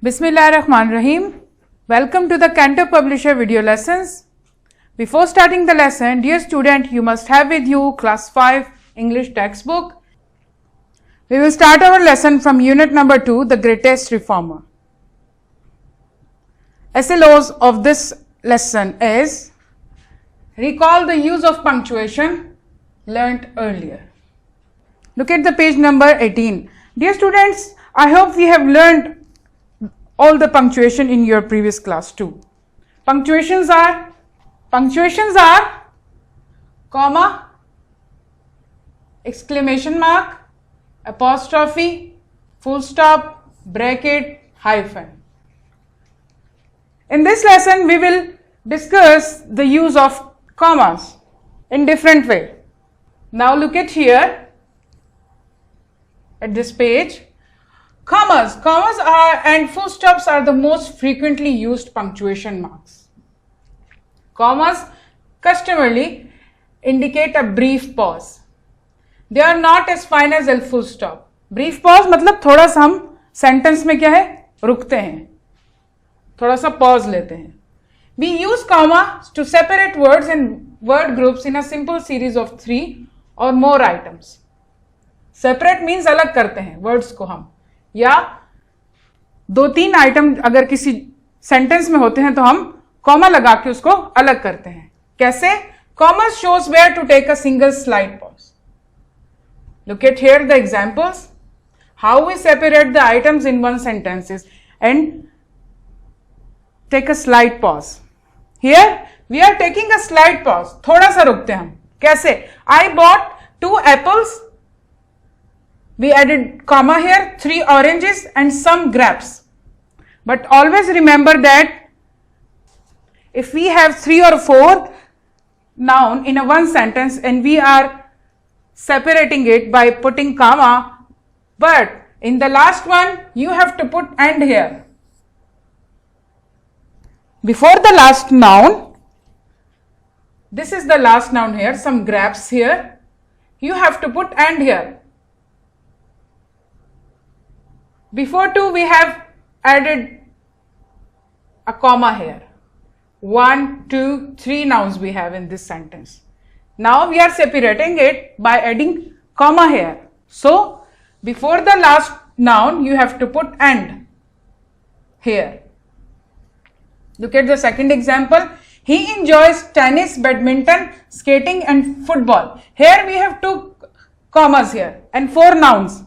Bismillahirrahmanirrahim. Welcome to the Canto Publisher video lessons. Before starting the lesson, dear student, you must have with you class 5 English textbook. We will start our lesson from unit number 2, The Greatest Reformer. SLOs of this lesson is recall the use of punctuation learnt earlier. Look at the page number 18. Dear students, I hope we have learned all the punctuation in your previous class too. Punctuations are comma, exclamation mark, apostrophe, full stop, bracket, hyphen. In this lesson, we will discuss the use of commas in different way. Now look at here at this page. Commas are and full stops are the most frequently used punctuation marks. Commas customarily indicate a brief pause. They are not as fine as a full stop. Brief pause मतलब थोड़ा सा हम sentence में क्या है रुकते हैं, थोड़ा सा pause लेते हैं. We use commas to separate words and word groups in a simple series of 3 or more items. Separate means अलग करते हैं words को हम, या 2-3 आइटम अगर किसी सेंटेंस में होते हैं तो हम कॉमा लगा के उसको अलग करते हैं. कैसे? Comma shows where to take a single slide pause. Look at here the examples how we separate the items in one sentences and take a slide pause. Here we are taking a slide pause, थोड़ा सा रुकते हैं हम. कैसे? I bought 2 apples. We added comma here, 3 oranges and some grapes. But always remember that if we have 3 or 4 noun in a one sentence and we are separating it by putting comma, but in the last one you have to put and here. Before the last noun, this is the last noun here, some grapes here, you have to put and here. Before 2 we have added a comma here. 1, 2, 3 nouns we have in this sentence. Now we are separating it by adding comma here. So before the last noun you have to put and here. Look at the second example. He enjoys tennis, badminton, skating and football. Here we have 2 commas here and 4 nouns.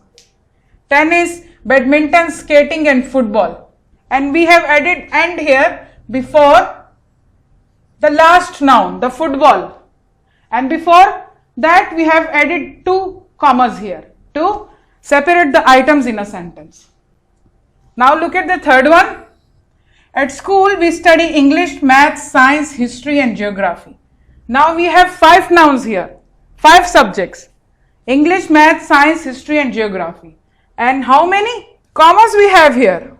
Tennis, badminton, skating and football, and we have added and here before the last noun, the football, and before that we have added 2 commas here to separate the items in a sentence. Now look at the third one. At school we study English, math, science, history and geography. Now we have 5 nouns here, 5 subjects: English, math, science, history and geography. And how many commas we have here?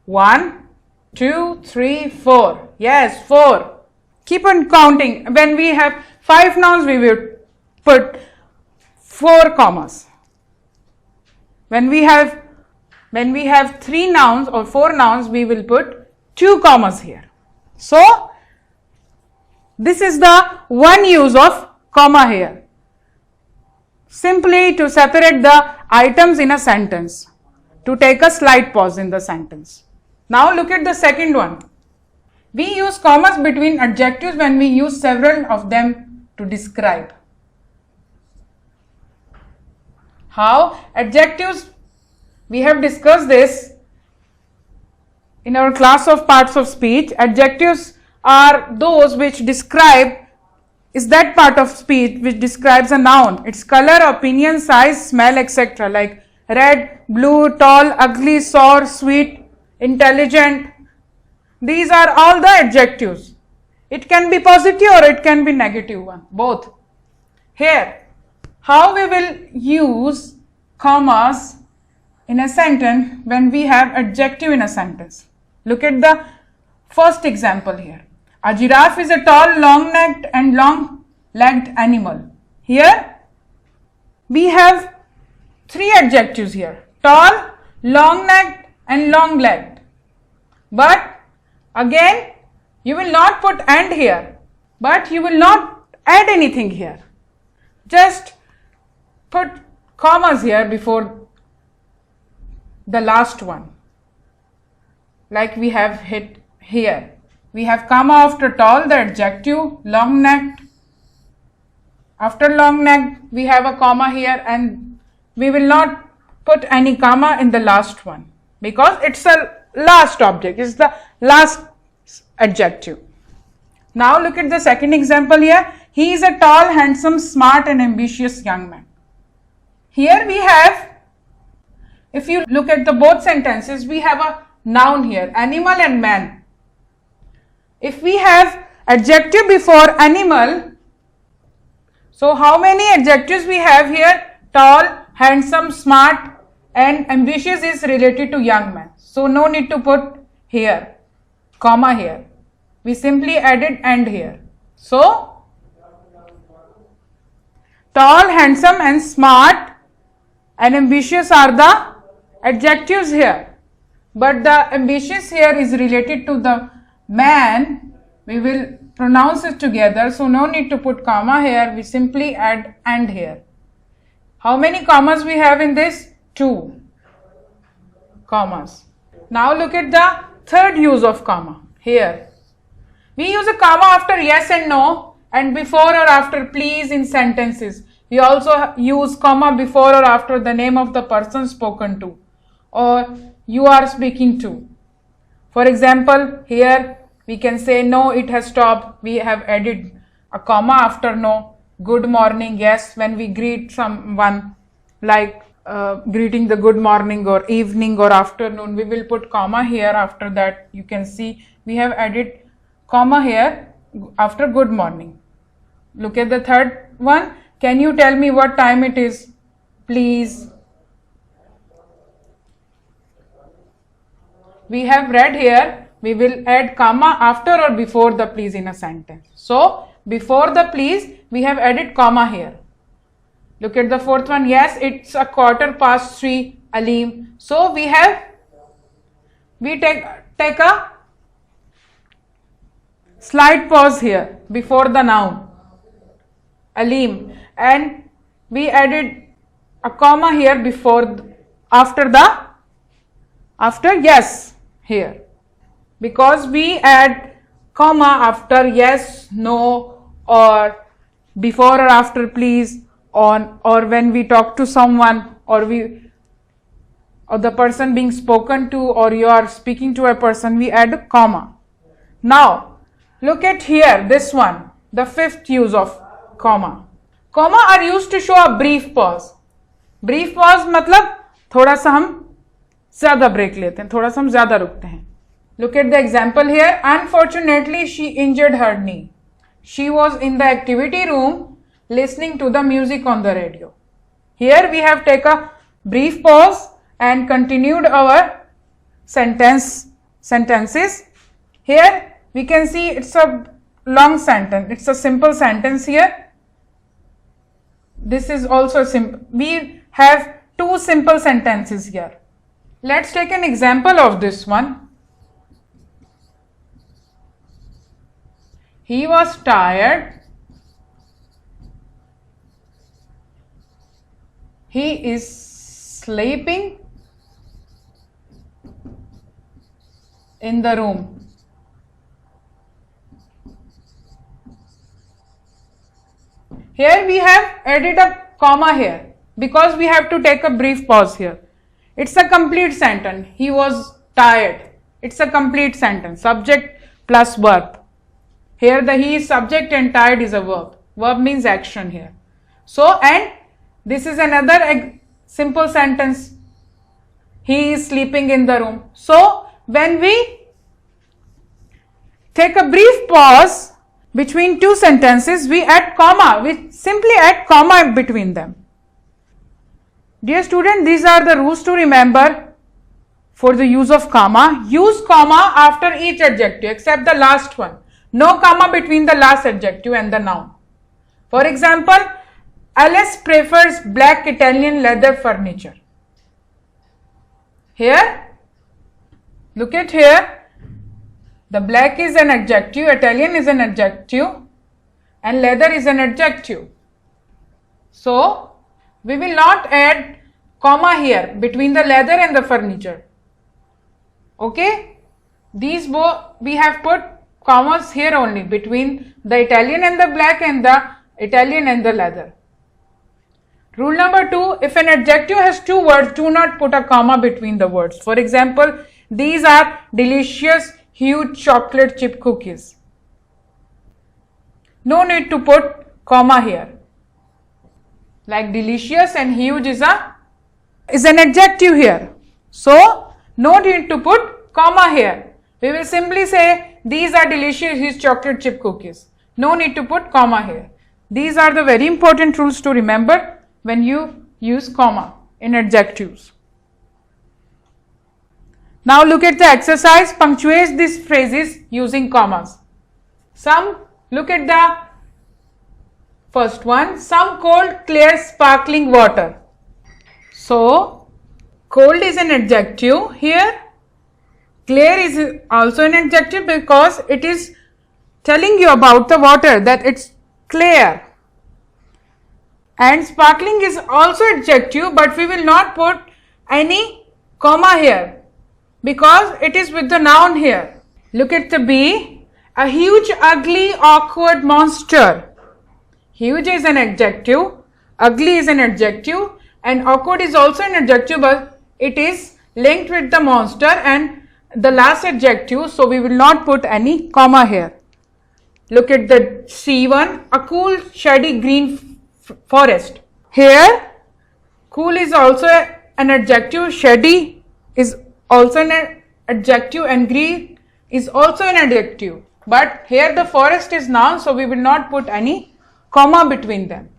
1, 2, 3, 4. Yes, 4. Keep on counting. When we have 5 nouns, we will put 4 commas. When we have 3 nouns or 4 nouns, we will put 2 commas here. So this is the one use of comma here. Simply to separate the items in a sentence, to take a slight pause in the sentence. Now look at the second one. We use commas between adjectives when we use several of them to describe. How? Adjectives, we have discussed this in our class of parts of speech. Adjectives are those which describe, is that part of speech which describes a noun, its color, opinion, size, smell, etc. like red, blue, tall, ugly, sour, sweet, intelligent. These are all the adjectives. It can be positive or it can be negative one, both. Here, how we will use commas in a sentence when we have adjective in a sentence. Look at the first example here. A giraffe is a tall, long-necked and long-legged animal. Here we have 3 adjectives here: tall, long-necked and long-legged. But again, you will not put and here, but you will not add anything here. Just put commas here before the last one, like we have hit here. We have comma after tall, the adjective, long-necked. After long-necked, we have a comma here, and we will not put any comma in the last one because it's a last object, it's the last adjective. Now look at the second example here. He is a tall, handsome, smart and ambitious young man. Here we have, if you look at the both sentences, we have a noun here, animal and man. If we have adjective before animal, so how many adjectives we have here? Tall, handsome, smart and ambitious is related to young man. So no need to put here, comma here. We simply added and here. So tall, handsome and smart and ambitious are the adjectives here. But the ambitious here is related to the man. We will pronounce it together. So no need to put comma here. We simply add and here. How many commas we have in this? 2 commas. Now look at the third use of comma here. We use a comma after yes and no and before or after please in sentences. We also use comma before or after the name of the person spoken to or you are speaking to. For example, here we can say no, it has stopped. We have added a comma after no. Good morning, yes, when we greet someone like greeting the good morning or evening or afternoon, we will put comma here. After that you can see we have added comma here after good morning. Look at the third one. Can you tell me what time it is, please? We have read here, we will add comma after or before the please in a sentence. So before the please we have added comma here. Look at the fourth one. Yes, it's 3:15, Aleem. So we take a slight pause here before the noun Aleem, and we added a comma here before after yes here, because we add comma after yes, no, or before or after please, on or when we talk to someone or the person being spoken to or you are speaking to a person, we add a comma. Now look at here, this one, the fifth use of comma. Comma are used to show a brief pause. Brief pause मतलब थोड़ा सा हम ज़्यादा break लेते हैं, थोड़ा सा हम ज़्यादा रुकते हैं. Look at the example here. Unfortunately, she injured her knee. She was in the activity room listening to the music on the radio. Here we have taken a brief pause and continued our sentences. Here we can see it's a long sentence. It's a simple sentence here. This is also simple. We have 2 simple sentences here. Let's take an example of this one. He was tired. He is sleeping in the room. Here we have added a comma here because we have to take a brief pause here. It's a complete sentence. He was tired. It's a complete sentence. Subject plus verb. Here the he is subject and tired is a verb. Verb means action here. So, and this is another simple sentence. He is sleeping in the room. So, when we take a brief pause between 2 sentences, we add comma. We simply add comma between them. Dear student, these are the rules to remember for the use of comma. Use comma after each adjective except the last one. No comma between the last adjective and the noun. For example, Alice prefers black Italian leather furniture. Here, look at here. The black is an adjective, Italian is an adjective, and leather is an adjective. So, we will not add comma here between the leather and the furniture. Okay? These both, we have put commas here only between the Italian and the black and the Italian and the leather. Rule number 2, if an adjective has two words, do not put a comma between the words. For example, these are delicious, huge chocolate chip cookies. No need to put comma here. Like delicious and huge is an adjective here. So, no need to put comma here. We will simply say these are delicious huge chocolate chip cookies. No need to put comma here. These are the very important rules to remember when you use comma in adjectives. Now look at the exercise. Punctuate these phrases using commas. Look at the first one. Some cold, clear, sparkling water. So, cold is an adjective here. Clear is also an adjective because it is telling you about the water, that it's clear. And sparkling is also adjective, but we will not put any comma here because it is with the noun here. Look at the B. A huge, ugly, awkward monster. Huge is an adjective, ugly is an adjective, and awkward is also an adjective, but it is linked with the monster and the last adjective, so we will not put any comma here. Look at the C1, a cool, shady green forest. Here, cool is also an adjective, shady is also an adjective, and green is also an adjective. But here the forest is noun, so we will not put any comma between them.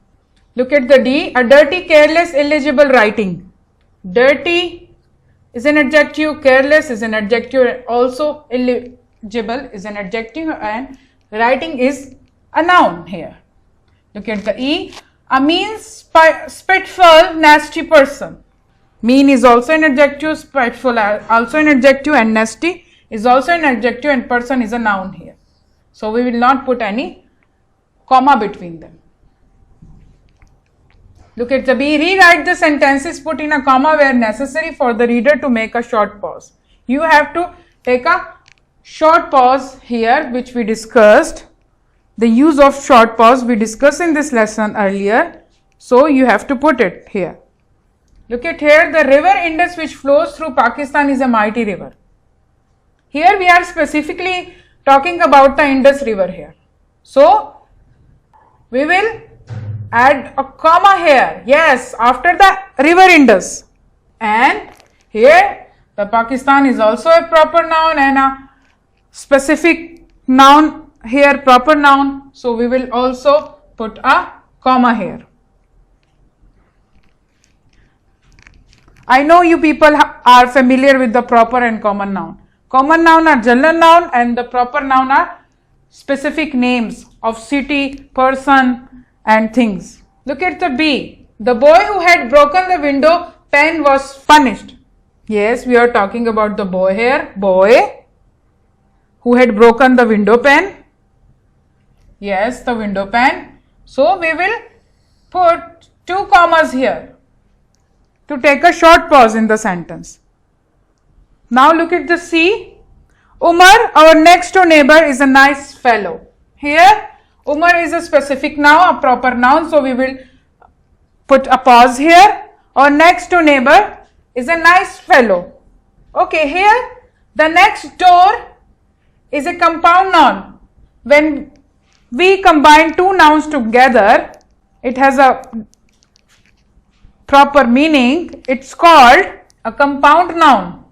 Look at the D, a dirty, careless, illegible writing. Dirty is an adjective, careless is an adjective, also illegible is an adjective, and writing is a noun here. Look at the E, a mean, spiteful, nasty person. Mean is also an adjective, spiteful also an adjective, and nasty is also an adjective, and person is a noun here. So we will not put any comma between them. Look at the B. Rewrite the sentences, put in a comma where necessary for the reader to make a short pause. You have to take a short pause here, which we discussed. The use of short pause we discussed in this lesson earlier. So you have to put it here. Look at here, the river Indus which flows through Pakistan is a mighty river. Here we are specifically talking about the Indus river here. So we will add a comma here, yes, after the river Indus. And here the Pakistan is also a proper noun and a specific noun here, proper noun. So we will also put a comma here. I know you people are familiar with the proper and common noun. Common noun are general noun and the proper noun are specific names of city, person, and things. Look at the B. The boy who had broken the window pane was punished. Yes, we are talking about the boy here. Boy who had broken the window pane. Yes, the window pane. So we will put two commas here to take a short pause in the sentence. Now look at the C. Umar, our next door neighbor, is a nice fellow. Here Umar is a specific noun, a proper noun, so we will put a pause here. Our next door neighbor is a nice fellow. Okay, here the next door is a compound noun. When we combine two nouns together, it has a proper meaning. It's called a compound noun.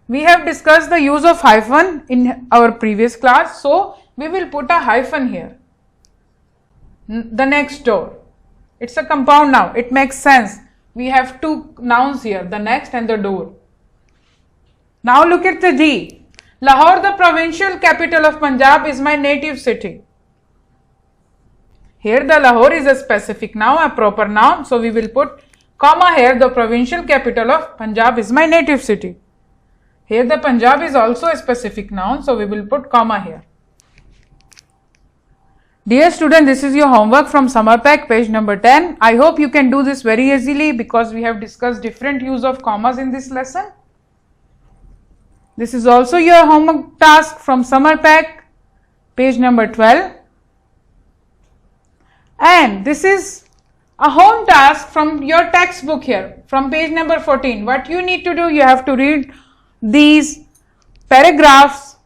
We have discussed the use of hyphen in our previous class, so we will put a hyphen here. The next door. It's a compound noun. It makes sense. We have two nouns here, the next and the door. Now look at the D. Lahore, the provincial capital of Punjab, is my native city. Here the Lahore is a specific noun, a proper noun. So we will put comma here. The provincial capital of Punjab is my native city. Here the Punjab is also a specific noun, so we will put comma here. Dear student, this is your homework from Summer Pack, page number 10. I hope you can do this very easily because we have discussed different use of commas in this lesson. This is also your homework task from Summer Pack, page number 12. And this is a home task from your textbook here, from page number 14. What you need to do, you have to read these paragraphs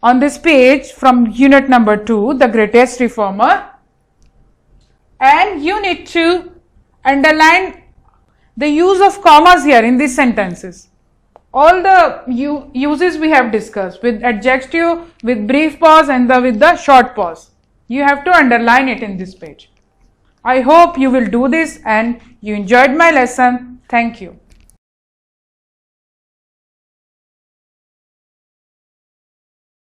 on this page from unit number 2, The Greatest Reformer, and you need to underline the use of commas here in these sentences. All the uses we have discussed, with adjective, with brief pause, and with the short pause. You have to underline it in this page. I hope you will do this and you enjoyed my lesson. Thank you.